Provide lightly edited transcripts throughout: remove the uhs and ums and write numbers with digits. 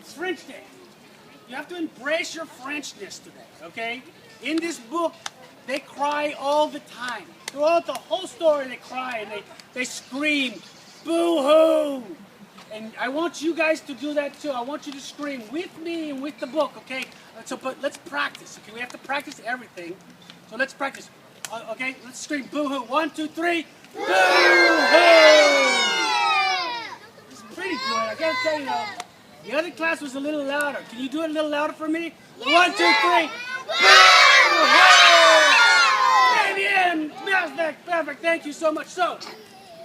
It's French Day. You have to embrace your Frenchness today, okay? In this book, they cry all the time. Throughout the whole story, they cry and they scream, boo-hoo! And I want you guys to do that too. I want you to scream with me and with the book, okay? But let's practice, okay? We have to practice everything. So let's practice. Okay, let's scream boo-hoo. 1, 2, 3. Boo-hoo! It's pretty good. I gotta tell you though, the other class was a little louder. Can you do it a little louder for me? 1, 2, 3. Perfect, perfect. Thank you so much. So,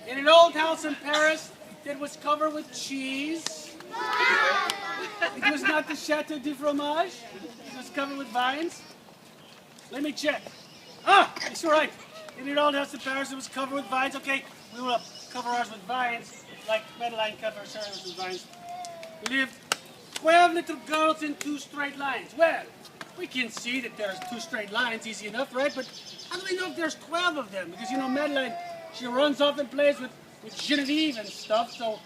in an old house in Paris that was covered with cheese, it was not the Chateau du Fromage. It was covered with vines. Let me check. Ah, it's all right. In an old house in Paris, it was covered with vines. Okay, we will cover ours with vines, like Madeline covers hers with vines. Lived 12 little girls in 2 straight lines. Well, we can see that there's 2 straight lines, easy enough, right? But how do we know if there's 12 of them? Because, you know, Madeline, she runs off and plays with Genevieve and stuff, so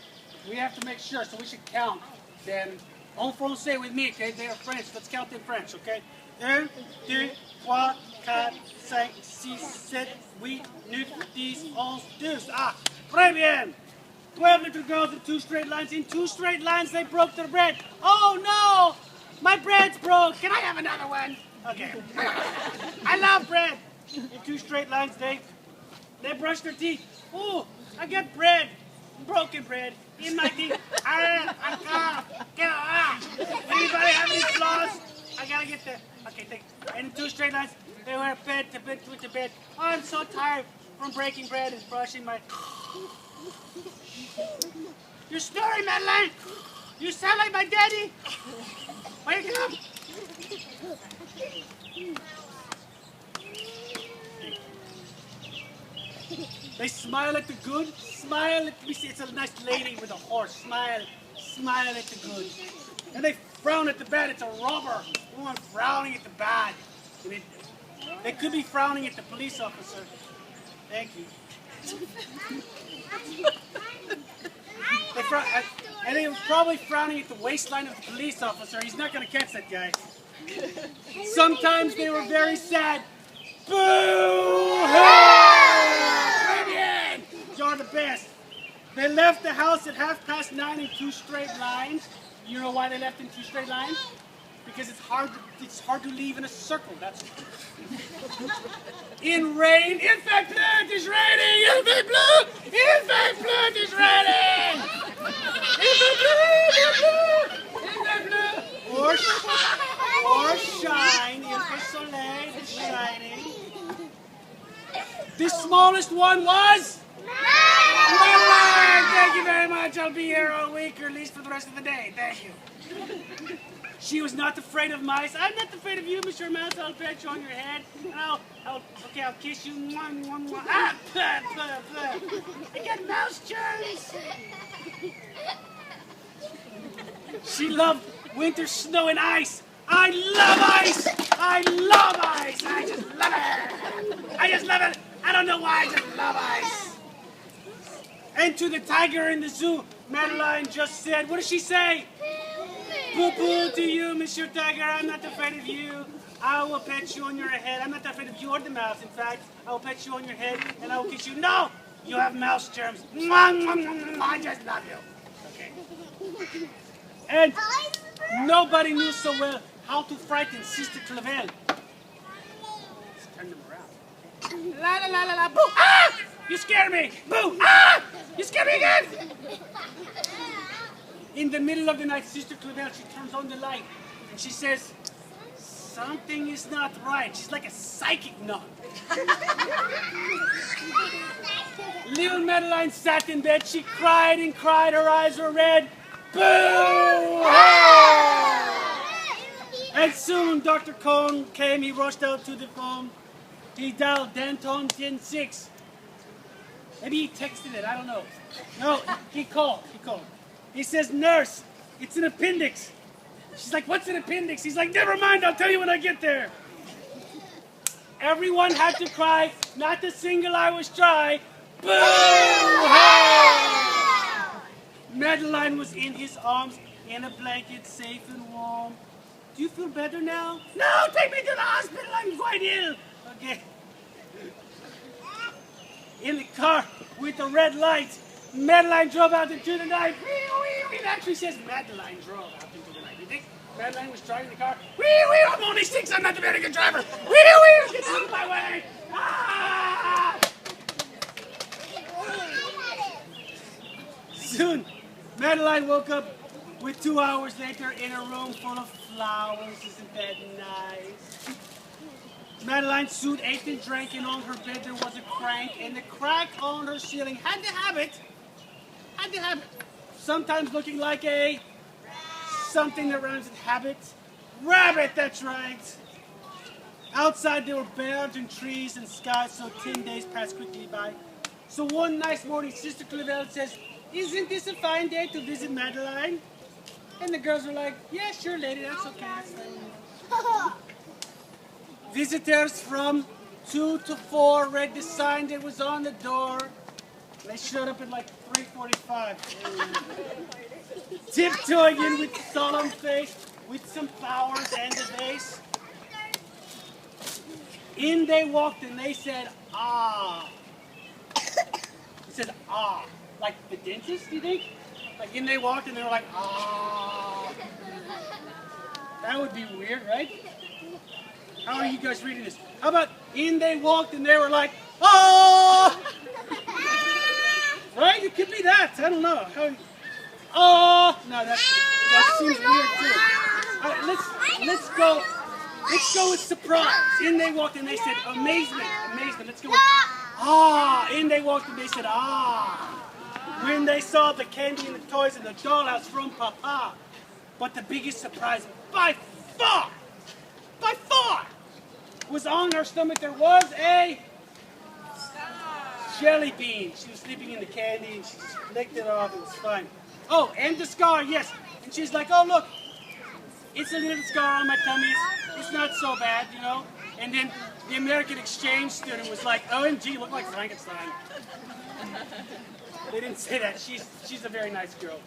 we have to make sure. So we should count them en français with me, okay? They are French. Let's count in French, okay? 1, 2, 3, 4, 5, 6, 7, 8, 9, 10, 11, 12. Ah, très bien. 12 little girls in 2 straight lines. In 2 straight lines, they broke their bread. Oh, no! My bread's broke. Can I have another one? Okay. I love bread. In 2 straight lines, they brush their teeth. Ooh, I got bread. Broken bread in my teeth. Anybody have any floss? I gotta get there. Okay, thanks. And in 2 straight lines, they were bed to bed to bed. Oh, I'm so tired from breaking bread and brushing my... Your story, Madeline. You sound like my daddy. Wake up. They smile at the good. Smile at me. It's a nice lady with a horse. Smile. Smile at the good. And they frown at the bad. It's a robber. Everyone frowning at the bad. And they could be frowning at the police officer. Thank you. And they were probably frowning at the waistline of the police officer. He's not going to catch that guy. Sometimes they were very sad. Boo-hoo! You're the best. They left the house at 9:30 in 2 straight lines. You know why they left in 2 straight lines? Because it's hard to leave in a circle. That's it. In rain, il fait pleu, it is raining, il fait bleu, il fait bleu, it is raining. Il fait bleu. Or shine, il fait soleil, it's shining. The smallest one was? Madeline! Thank you very much. I'll be here all week, or at least for the rest of the day. Thank you. She was not afraid of mice. I'm not afraid of you, Mr. Mouse. I'll pat you on your head. And I'll kiss you. Mwah, mwah, mwah. Ah, blah, blah, blah. I got mouse germs. She loved winter, snow, and ice. I love ice. I love ice. I just love it. I just love it. I don't know why. I just love ice. And to the tiger in the zoo, Madeline just said, what did she say? Poo-poo to you, Mr. Tiger. I'm not afraid of you. I will pet you on your head. I'm not afraid of you or the mouse, in fact. I will pet you on your head and I will kiss you. No! You have mouse germs. Mwah, mwah, mwah, mwah. I just love you. Okay. And nobody knew so well how to frighten Sister Clavel. Let's turn them around. Okay. La la la la la. Boo! Ah! You scared me! Boo! Ah! You scared me again! In the middle of the night, Sister Clavel, she turns on the light and she says, something is not right. She's like a psychic nun. Little Madeline sat in bed. She cried and cried. Her eyes were red. Boo! And soon Dr. Cohn came. He rushed out to the phone. He dialed Danton 106. Maybe he texted it. I don't know. No, he called. He says, nurse, it's an appendix. She's like, what's an appendix? He's like, never mind, I'll tell you when I get there. Everyone had to cry, not a single eye was dry. Boo! Madeline was in his arms. in a blanket, safe and warm. Do you feel better now? No, take me to the hospital. I'm quite ill. Okay. In the car with the red lights, Madeline drove out into the night. It actually says Madeline drove out into the night. You think Madeline was driving the car? I'm only 6. I'm not a very good driver. Get out of my way. Ah! Soon, Madeline woke up with 2 hours later in a room full of flowers. Isn't that nice? Madeline soon ate and drank, and on her bed there was a crank, and the crack on her ceiling had the habit, sometimes looking like a something that rhymes with habit. Rabbit, that's right. Outside there were birds and trees and skies, so 10 days passed quickly by. So one nice morning, Sister Clavell says, "Isn't this a fine day to visit Madeline?" And the girls were like, "Yeah, sure, lady, that's okay." That's fine. Visitors from 2 to 4 read the sign that was on the door. They showed up at like 3:45. Tiptoeing in with solemn face, with some flowers and a vase. In they walked and they said, "Ah." It says, "Ah." Like the dentist, do you think? Like in they walked and they were like, "Ah." That would be weird, right? How are you guys reading this? How about in they walked and they were like, "Oh!" Right? It could be that. I don't know. Oh! No, that seems weird too. All right, let's go with surprise. In they walked and they said, "Amazement, amazement." Let's go with ah. In they walked and they said, "Ah." When they saw the candy and the toys and the dollhouse from Papa. But the biggest surprise, by far, was on her stomach. There was a jelly bean. She was sleeping in the candy and she just licked it off. It was fine. Oh, and the scar, yes. And she's like, "Oh, look, it's a little scar on my tummy. It's not so bad, you know." And then the American exchange student was like, "OMG, you look like Frankenstein." They didn't say that. She's a very nice girl.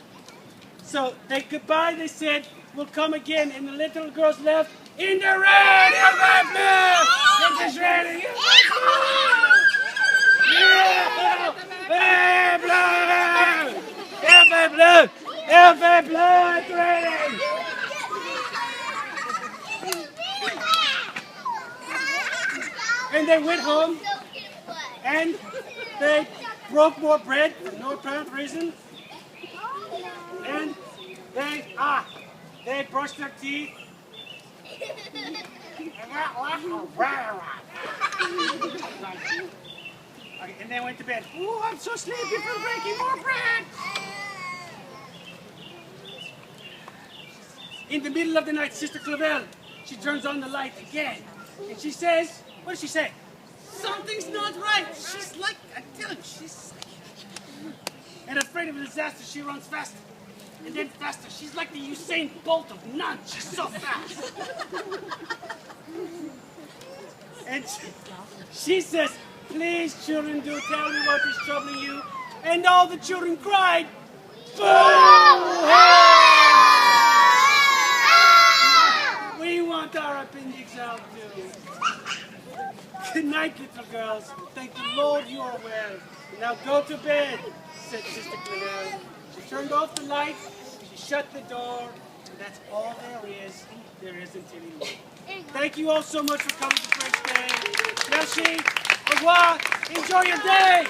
So goodbye, they said, "We'll come again." And the little girls left in the rain. It is raining. It's raining. And they went home and they broke more bread for no apparent reason. And they brushed their teeth. And they went to bed. "Oh, I'm so sleepy from breaking more bread." In the middle of the night, Sister Clavell, she turns on the light again. And she says, what does she say? Something's not right. She's like, I tell you, she's like... And afraid of a disaster, she runs faster. And then faster. She's like the Usain Bolt of nuns. She's so fast. And she says, "Please, children, do tell me what is troubling you." And all the children cried, "Boo! We want our appendix out too." "Good night, little girls. Thank the Lord you are well. Now go to bed," said Sister Clavell. She turned off the light, she shut the door, and that's all there is. There isn't anymore. Thank you all so much for coming to French Day. Merci. Au revoir. Enjoy your day.